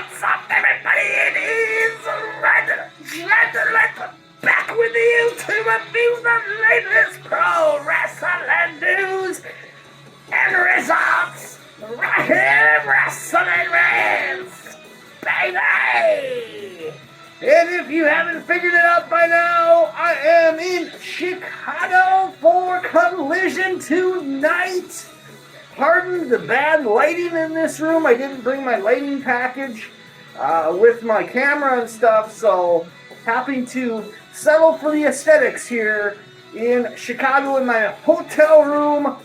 What's up, everybody? It is Red back with you to review the latest pro wrestling news and results right here in Wrestling Rants, baby! And if you haven't figured it out by now, I am in Chicago for Collision tonight. Pardon the bad lighting in this room. I didn't bring my lighting package with my camera and stuff, so having to settle for the aesthetics here in Chicago in my hotel room,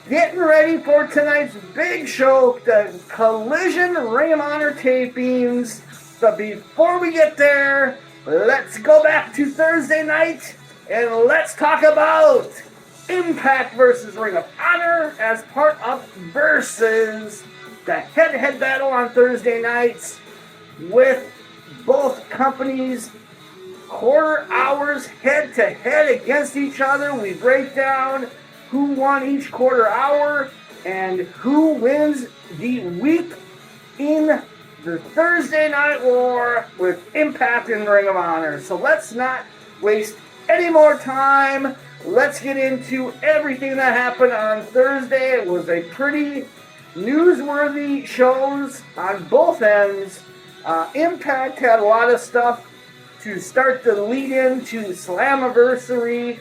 getting ready for tonight's big show, the Collision Ring of Honor tapings. But before we get there, let's go back to Thursday night and let's talk about IMPACT versus Ring of Honor as part of Versus, the head-to-head battle on Thursday nights with both companies quarter hours head-to-head against each other. We break down who won each quarter hour and who wins the week in the Thursday Night War with IMPACT and Ring of Honor. So let's not waste any more time. Let's get into everything that happened on Thursday. It was a pretty newsworthy shows on both ends. IMPACT had a lot of stuff to start the lead in to Slammiversary.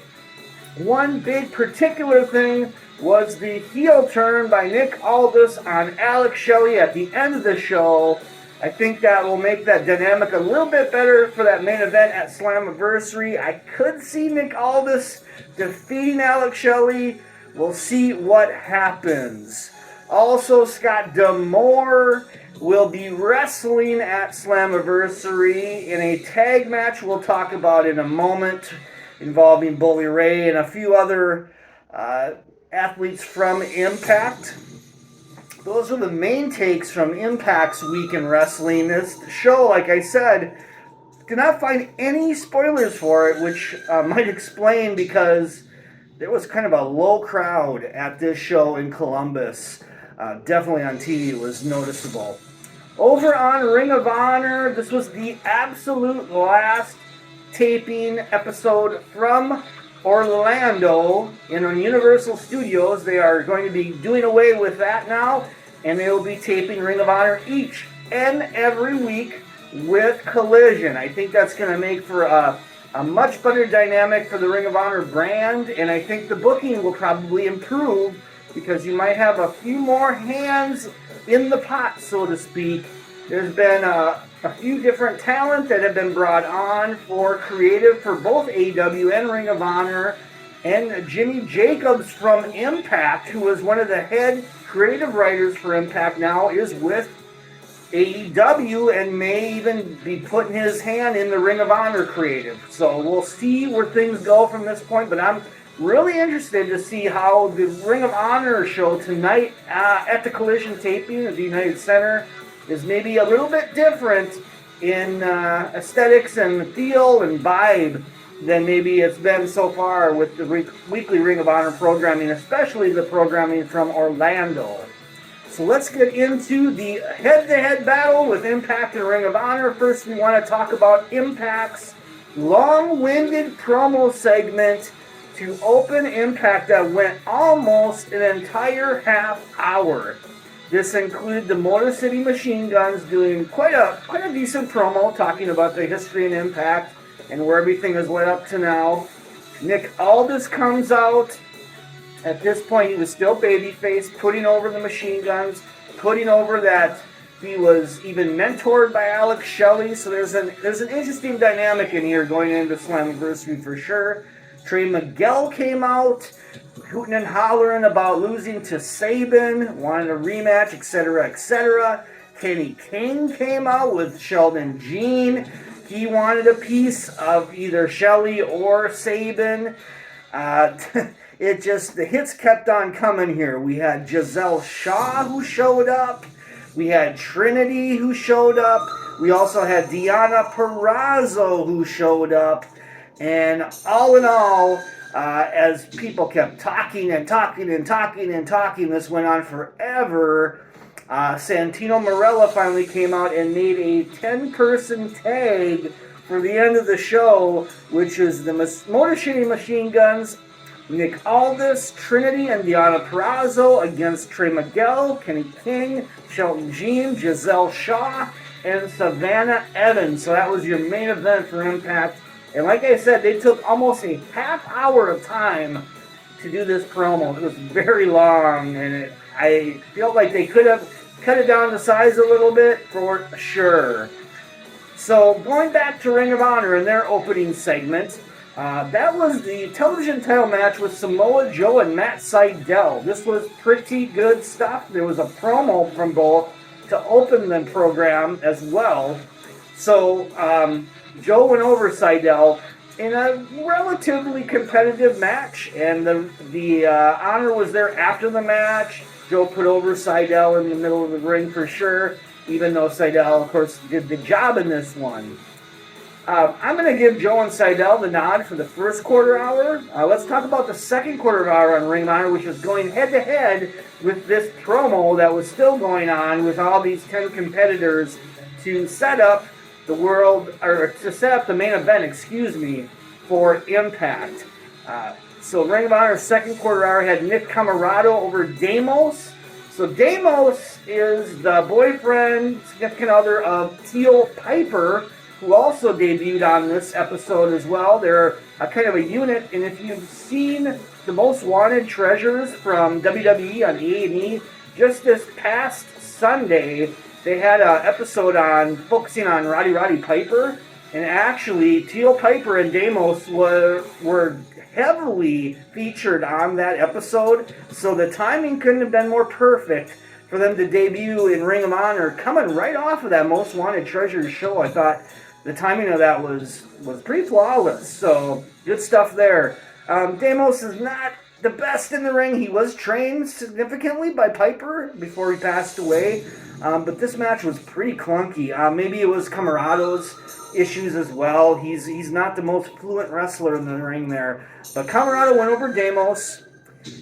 One big particular thing was the heel turn by Nick Aldis on Alex Shelley at the end of the show. I think that will make that dynamic a little bit better for that main event at Slammiversary. I could see Nick Aldis defeating Alex Shelley. We'll see what happens. Also, Scott D'Amore will be wrestling at Slammiversary in a tag match we'll talk about in a moment, involving Bully Ray and a few other athletes from IMPACT. Those are the main takes from IMPACT's week in wrestling. This show, like I said, did not find any spoilers for it, which might explain because there was kind of a low crowd at this show in Columbus. Definitely on TV it was noticeable. Over on Ring of Honor, this was the absolute last taping episode from Orlando in Universal Studios. They are going to be doing away with that now, and they will be taping Ring of Honor each and every week with Collision. I think that's going to make for a much better dynamic for the Ring of Honor brand, and I think the booking will probably improve because you might have a few more hands in the pot, so to speak. There's been a few different talent that have been brought on for creative for both AEW and Ring of Honor. And Jimmy Jacobs from IMPACT, who was one of the head creative writers for IMPACT now, is with AEW and may even be putting his hand in the Ring of Honor creative. So we'll see where things go from this point. But I'm really interested to see how the Ring of Honor show tonight at the Collision taping at the United Center is maybe a little bit different in aesthetics and feel and vibe than maybe it's been so far with the weekly Ring of Honor programming, especially the programming from Orlando. So let's get into the head-to-head battle with IMPACT and Ring of Honor. First, we want to talk about IMPACT's long-winded promo segment to open IMPACT that went almost an entire half hour. This included the Motor City Machine Guns doing quite a decent promo, talking about the history and IMPACT and where everything has led up to now. Nick Aldis comes out. At this point, he was still babyface, putting over the Machine Guns, putting over that he was even mentored by Alex Shelley. So there's an interesting dynamic in here going into Slammiversary for sure. Trey Miguel came out, hooting and hollering about losing to Sabin, wanted a rematch, etc., etc. Kenny King came out with Sheldon Jean. He wanted a piece of either Shelley or Sabin. The hits kept on coming here. We had Giselle Shaw who showed up. We had Trinity who showed up. We also had Deonna Purrazzo who showed up. And all in all, as people kept talking and talking and talking and talking, this went on forever. Santino Marella finally came out and made a 10-person tag for the end of the show, which is the Motor City Machine Guns, Nick Aldis, Trinity, and Deonna Purrazzo against Trey Miguel, Kenny King, Shelton Jean, Giselle Shaw, and Savannah Evans. So that was your main event for Impact. And like I said, they took almost a half hour of time to do this promo. It was very long, and I feel like they could have cut it down to size a little bit for sure. So going back to Ring of Honor and their opening segment, that was the television title match with Samoa Joe and Matt Sydal. This was pretty good stuff. There was a promo from both to open the program as well. So Joe went over Sydal in a relatively competitive match, and the Honor was there after the match. Joe put over Sydal in the middle of the ring for sure, even though Sydal, of course, did the job in this one. I'm going to give Joe and Sydal the nod for the first quarter hour. Let's talk about the second quarter hour on Ring of Honor, which is going head-to-head with this promo that was still going on with all these 10 competitors to set up the main event, for Impact. So Ring of Honor's second quarter hour had Nick Camarado over Damos. So Damos is the boyfriend, significant other of Teal Piper, who also debuted on this episode as well. They're a kind of a unit, and if you've seen the Most Wanted Treasures from WWE on E&E, just this past Sunday, they had an episode focusing on Roddy Piper, and actually Teal Piper and Damos were heavily featured on that episode, so the timing couldn't have been more perfect for them to debut in Ring of Honor, coming right off of that Most Wanted Treasures show. I thought the timing of that was pretty flawless, so good stuff there. Damos is not the best in the ring. He was trained significantly by Piper before he passed away, but this match was pretty clunky. Maybe it was Camarado's issues as well. He's not the most fluent wrestler in the ring there, but Camarado went over Damos.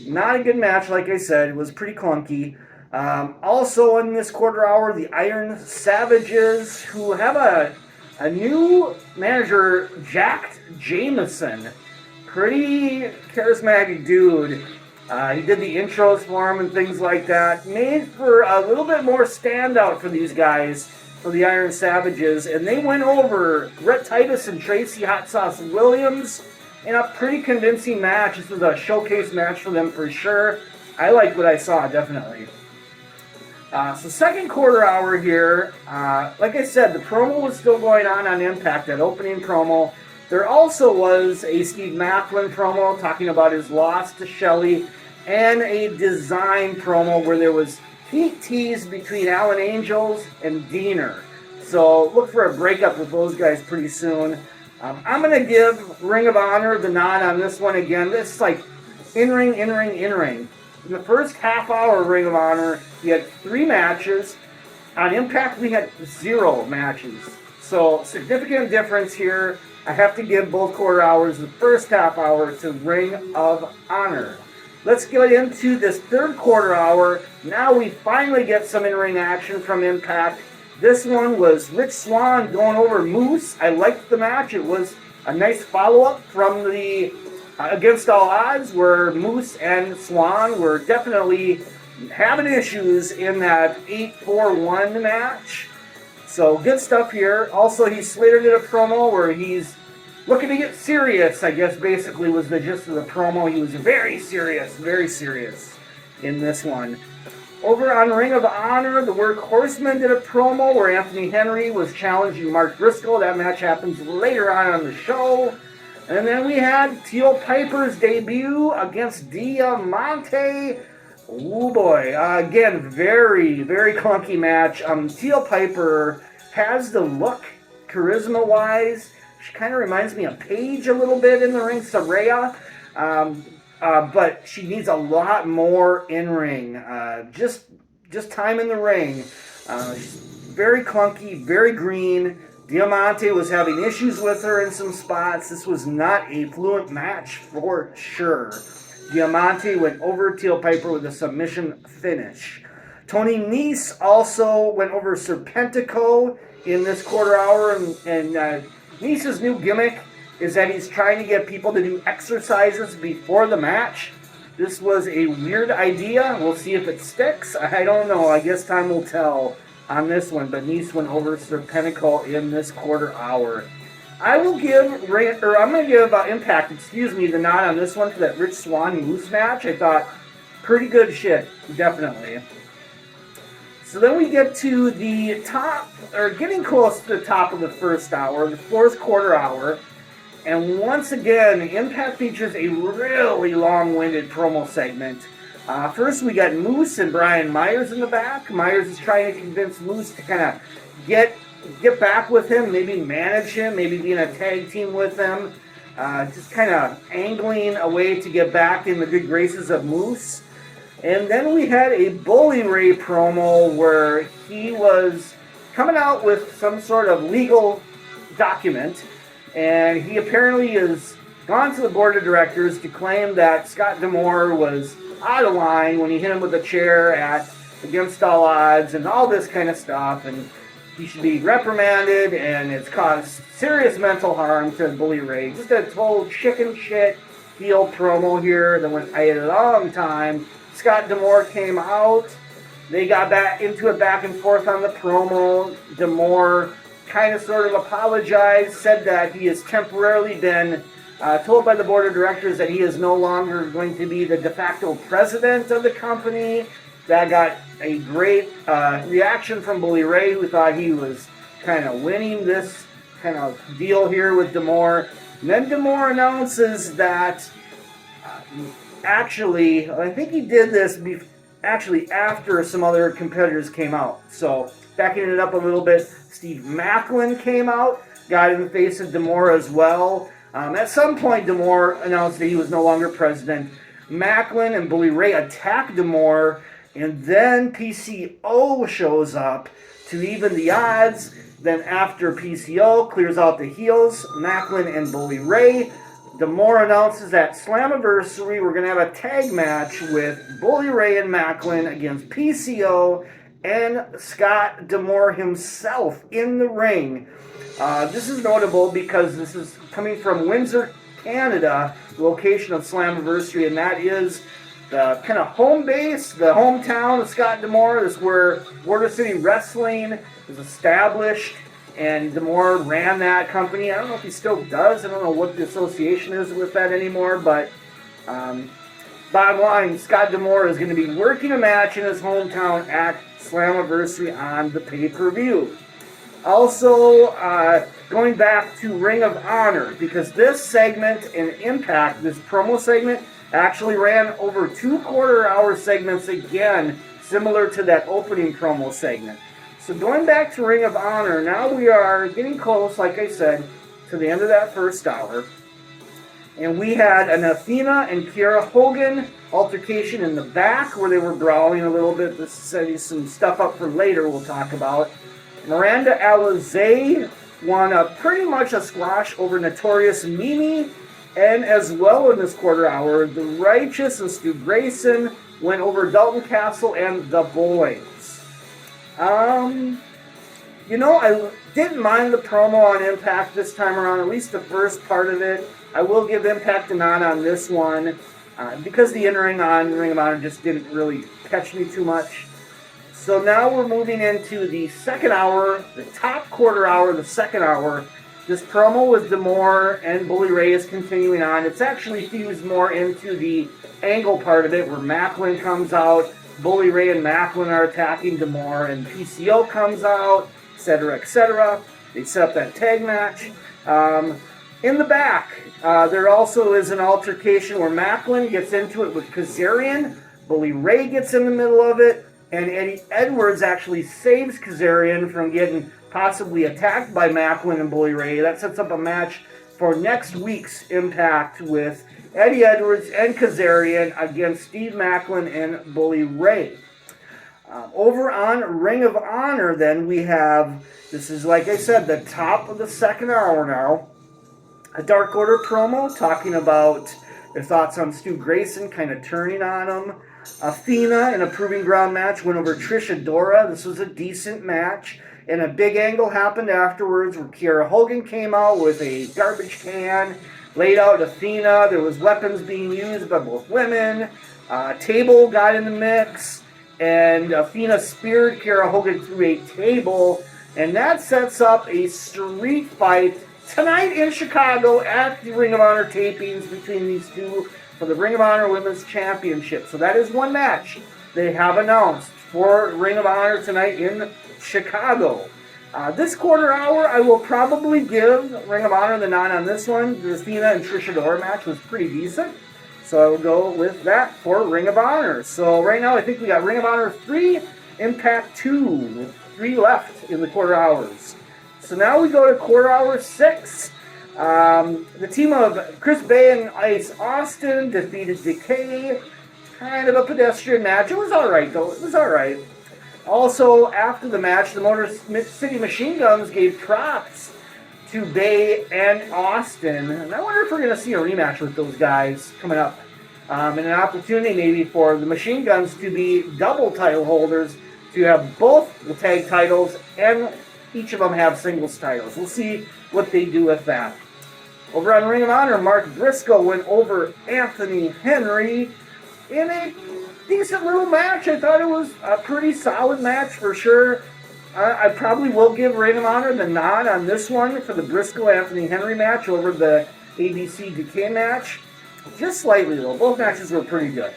Not a good match, like I said. It was pretty clunky. Also in this quarter hour, the Iron Savages, who have a new manager, Jack Jameson. Pretty charismatic dude. He did the intros for him and things like that. Made for a little bit more standout for these guys, for the Iron Savages. And they went over Rhett Titus and Tracy Hot Sauce Williams in a pretty convincing match. This was a showcase match for them for sure. I liked what I saw, definitely. So second quarter hour here, like I said, the promo was still going on Impact, that opening promo. There also was a Steve Maclin promo talking about his loss to Shelley, and a design promo where there was heat teased between Alan Angels and Diener. So look for a breakup with those guys pretty soon. I'm going to give Ring of Honor the nod on this one again. This is like in-ring. In the first half hour of Ring of Honor, we had 3 matches. On Impact, we had 0 matches. So significant difference here. I have to give both quarter hours, the first half hour, to Ring of Honor. Let's get into this third quarter hour. Now we finally get some in-ring action from Impact. This one was Rich Swann going over Moose. I liked the match. It was a nice follow-up from the Against All Odds, where Moose and Swann were definitely having issues in that 8-4-1 match. So good stuff here. Also, Slater did a promo where he's looking to get serious, I guess basically was the gist of the promo. He was very serious in this one. Over on Ring of Honor, the Workhorsemen did a promo where Anthony Henry was challenging Mark Briscoe. That match happens later on the show. And then we had Teal Piper's debut against Diamante. Oh boy, again, very, very clunky match. Teal Piper has the look, charisma-wise. She kind of reminds me of Paige a little bit in the ring, Saraya. But she needs a lot more in-ring. Just time in the ring. She's very clunky, very green. Diamante was having issues with her in some spots. This was not a fluent match for sure. Diamante went over Teal Piper with a submission finish. Tony Nese also went over Serpentico in this quarter hour, and Nese's new gimmick is that he's trying to get people to do exercises before the match. This was a weird idea. We'll see if it sticks. I don't know. I guess time will tell on this one, but Nese went over Serpentico in this quarter hour. I'm going to give Impact, the nod on this one for that Rich Swann Moose match. I thought pretty good shit, definitely. So then we get to the top, or getting close to the top of the first hour, the fourth quarter hour. And once again, Impact features a really long-winded promo segment. First, we got Moose and Brian Myers in the back. Myers is trying to convince Moose to kind of get back with him, maybe manage him, maybe be in a tag team with him. Just kind of angling a way to get back in the good graces of Moose. And then we had a Bully Ray promo where he was coming out with some sort of legal document, and he apparently has gone to the board of directors to claim that Scott D'Amore was out of line when he hit him with a chair at Against All Odds and all this kind of stuff, and he should be reprimanded, and it's caused serious mental harm to Bully Ray. Just a total chicken shit heel promo here that went a long time. Scott D'Amore came out. They got back into it back and forth on the promo. D'Amore kind of sort of apologized, said that he has temporarily been told by the board of directors that he is no longer going to be the de facto president of the company. That got a great reaction from Bully Ray, who thought he was kind of winning this kind of deal here with D'Amore. And then D'Amore announces that actually, I think he did this after some other competitors came out. So, backing it up a little bit, Steve Maclin came out, got in the face of D'Amore as well. At some point, D'Amore announced that he was no longer president. Maclin and Bully Ray attacked D'Amore, and then PCO shows up to even the odds. Then after PCO clears out the heels, Maclin and Bully Ray, D'Amore announces at Slammiversary we're going to have a tag match with Bully Ray and Maclin against PCO and Scott D'Amore himself in the ring. This is notable because this is coming from Windsor, Canada, the location of Slammiversary, and that is the kind of home base, the hometown of Scott D'Amore. This is where Border City Wrestling is established, and D'Amore ran that company. I don't know if he still does. I don't know what the association is with that anymore, but bottom line, Scott D'Amore is going to be working a match in his hometown at Slammiversary on the pay-per-view. Also, going back to Ring of Honor, because this segment in Impact, this promo segment, actually ran over 2 quarter-hour segments again, similar to that opening promo segment. So going back to Ring of Honor, now we are getting close, like I said, to the end of that first hour. And we had an Athena and Kiera Hogan altercation in the back where they were brawling a little bit. This is some stuff up for later we'll talk about. Miranda Alizé won pretty much a squash over Notorious Mimi. And as well in this quarter hour, The Righteous and Stu Grayson went over Dalton Castle and The Boys. I didn't mind the promo on Impact this time around, at least the first part of it. I will give Impact a nod on this one, because the in-ring on Ring of Honor just didn't really catch me too much. So now we're moving into the second hour, the top quarter hour, the second hour. This promo with D'Amore and Bully Ray is continuing on. It's actually fused more into the angle part of it, where Maclin comes out, Bully Ray and Maclin are attacking D'Amore, and PCO comes out, etc., etc. They set up that tag match. In the back, there also is an altercation where Maclin gets into it with Kazarian, Bully Ray gets in the middle of it, and Eddie Edwards actually saves Kazarian from getting possibly attacked by Maclin and Bully Ray. That sets up a match for next week's Impact with Eddie Edwards and Kazarian against Steve Maclin and Bully Ray. Over on Ring of Honor, then, we have, this is, like I said, the top of the second hour now, a Dark Order promo talking about their thoughts on Stu Grayson, kind of turning on him. Athena in a Proving Ground match went over Trish Adora. This was a decent match. And a big angle happened afterwards where Kiera Hogan came out with a garbage can, laid out Athena. There was weapons being used by both women. Table got in the mix. And Athena speared Kiera Hogan through a table. And that sets up a street fight tonight in Chicago at the Ring of Honor tapings between these two for the Ring of Honor Women's Championship. So that is one match they have announced for Ring of Honor tonight in Chicago. This quarter hour, I will probably give Ring of Honor the nod on this one. The Athena and Trish Adora match was pretty decent. So I will go with that for Ring of Honor. So right now, I think we got Ring of Honor 3, Impact 2, with 3 left in the quarter hours. So now we go to quarter hour 6. The team of Chris Bay and Ice Austin defeated Decay. Kind of a pedestrian match. It was alright, though. It was alright. Also, after the match, the Motor City Machine Guns gave props to Bay and Austin. And I wonder if we're going to see a rematch with those guys coming up. And an opportunity maybe for the Machine Guns to be double title holders, to have both the tag titles and each of them have singles titles. We'll see what they do with that. Over on Ring of Honor, Mark Briscoe went over Anthony Henry in a decent little match. I thought it was a pretty solid match for sure. I probably will give Ring of Honor the nod on this one for the Briscoe-Anthony Henry match over the ABC Decay match. Just slightly though. Both matches were pretty good.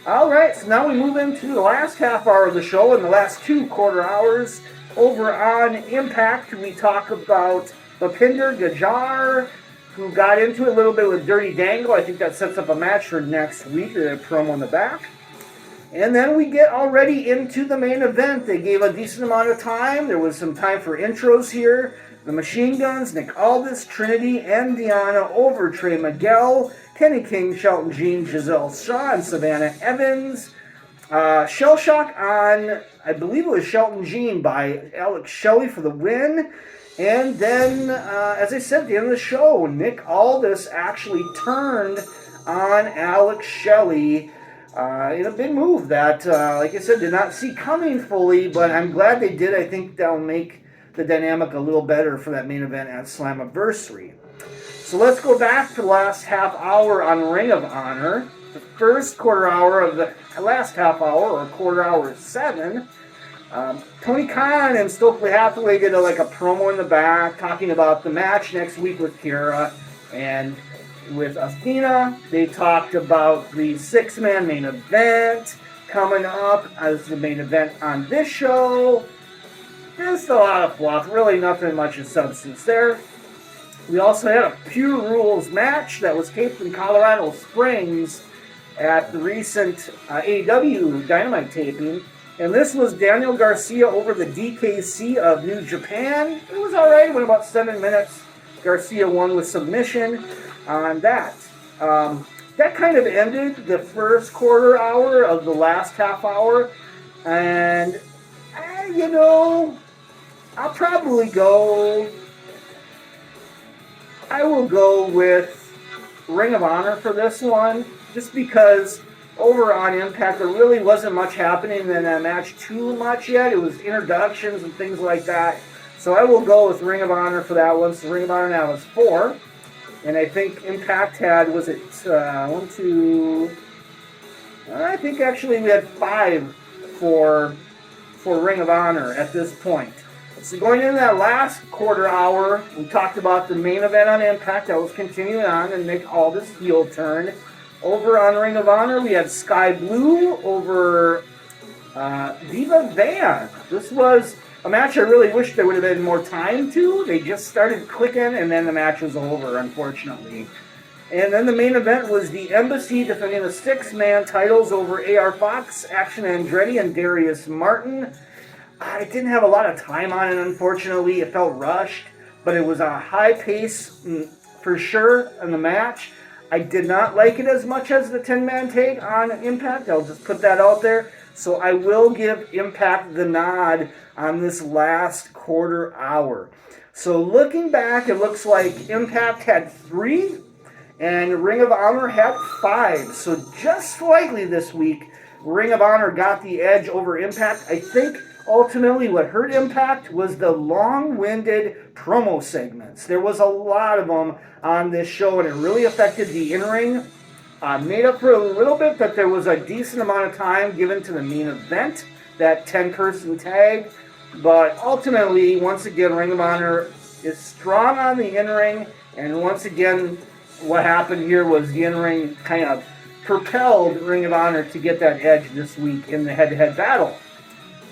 Alright, so now we move into the last half hour of the show and the last 2 quarter hours. Over on Impact, we talk about Bhupinder Gujjar, who got into it a little bit with Dirty Dango. I think that sets up a match for next week. They have a promo in the back. And then we get already into the main event. They gave a decent amount of time. There was some time for intros here. The Machine Guns, Nick Aldis, Trinity, and Deanna over Trey Miguel, Kenny King, Shelton Jean, Giselle Shaw, and Savannah Evans. Shell Shock on, I believe it was Shelton Jean by Alex Shelley for the win. And then, as I said at the end of the show, Nick Aldis actually turned on Alex Shelley in a big move that, like I said, did not see coming fully, but I'm glad they did. I think that'll make the dynamic a little better for that main event at Slammiversary. So let's go back to the last half hour on Ring of Honor. The first quarter hour of the last half hour, or quarter hour 7, Tony Khan and Stokely Hathaway did a promo in the back talking about the match next week with Kiera. And with Athena, they talked about the 6-man main event coming up as the main event on this show. Just a lot of fluff, really nothing much of substance there. We also had a Pure Rules match that was taped in Colorado Springs at the recent AEW Dynamite taping. And this was Daniel Garcia over the DKC of New Japan. It was alright, went about 7 minutes. Garcia won with submission on that. That kind of ended the first quarter hour of the last half hour. And, I'll probably go... I will go with Ring of Honor for this one, just because over on Impact there really wasn't much happening in that match too much yet. It was introductions and things like that. So I will go with Ring of Honor for that one. So Ring of Honor now is 4. And I think Impact had, was it 1, 2... I think actually we had 5 for Ring of Honor at this point. So going into that last quarter hour, we talked about the main event on Impact that was continuing on and Nick Aldis heel turn. Over on Ring of Honor, we had Sky Blue over Diva Van. This was a match I really wish there would have been more time to. They just started clicking and then the match was over, unfortunately. And then the main event was the Embassy defending the 6-man titles over AR Fox, Action Andretti, and Darius Martin. I didn't have a lot of time on it, unfortunately. It felt rushed, but it was a high pace for sure in the match. I did not like it as much as the 10-man tag on Impact. I'll just put that out there. So I will give Impact the nod on this last quarter hour. So looking back, it looks like Impact had 3 and Ring of Honor had 5. So just slightly this week, Ring of Honor got the edge over Impact. I think ultimately what hurt Impact was the long-winded promo segments. There was a lot of them on this show, and it really affected the in-ring. Made up for a little bit that there was a decent amount of time given to the main event, that 10-person tag. But ultimately, once again, Ring of Honor is strong on the in-ring, and once again, what happened here was the in-ring kind of propelled Ring of Honor to get that edge this week in the head-to-head battle.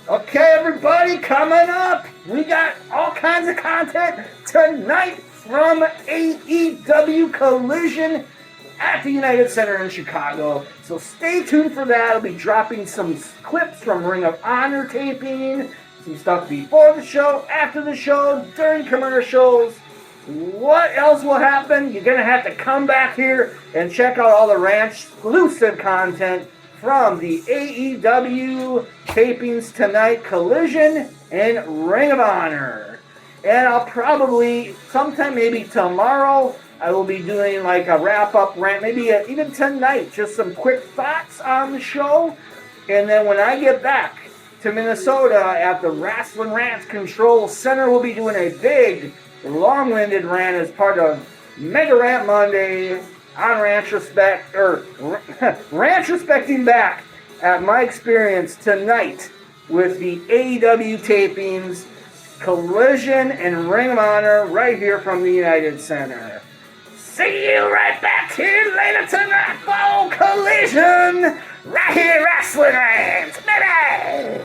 Okay, everybody, coming up, we got all kinds of content tonight from AEW Collision at the United Center in Chicago. So stay tuned for that. I'll be dropping some clips from Ring of Honor taping, some stuff before the show, after the show, during commercials. What else will happen? You're going to have to come back here and check out all the ranch exclusive content from the AEW tapings tonight, Collision and Ring of Honor. And I'll probably, sometime maybe tomorrow, I will be doing like a wrap-up rant, maybe even tonight, just some quick thoughts on the show. And then when I get back to Minnesota at the Wrestling Rants Control Center, we'll be doing a big, long-winded rant as part of Mega Rant Monday on Ranch Respecting back at my experience tonight with the AEW tapings, Collision and Ring of Honor, right here from the United Center. See you right back here later tonight for Collision, right here, Wrestling Rants, baby!